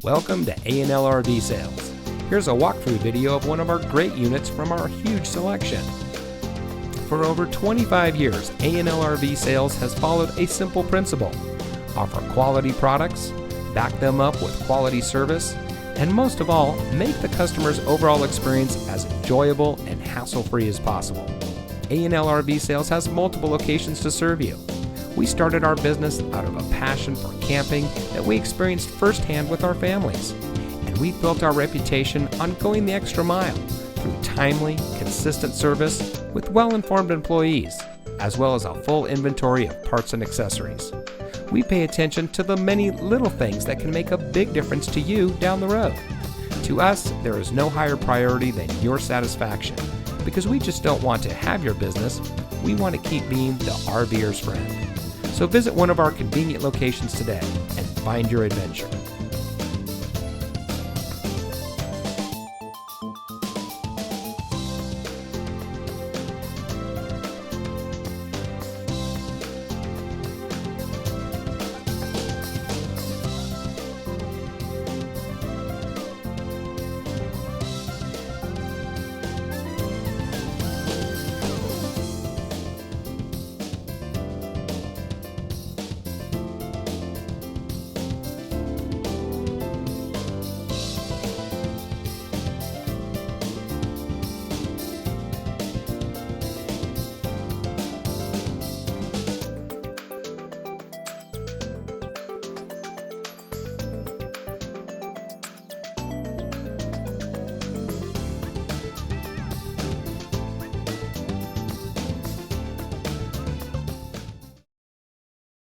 Welcome to A&L RV Sales. Here's a walkthrough video of one of our great units from our huge selection. For over 25 years, A&L RV Sales has followed a simple principle: offer quality products, back them up with quality service, and most of all, make the customer's overall experience as enjoyable and hassle-free as possible. A&L RV Sales has multiple locations to serve you. We started our business out of a passion for camping that we experienced firsthand with our families, and we built our reputation on going the extra mile through timely, consistent service with well-informed employees, as well as a full inventory of parts and accessories. We pay attention to the many little things that can make a big difference to you down the road. To us, there is no higher priority than your satisfaction, because we just don't want to have your business, we want to keep being the RVer's friend. So visit one of our convenient locations today and find your adventure.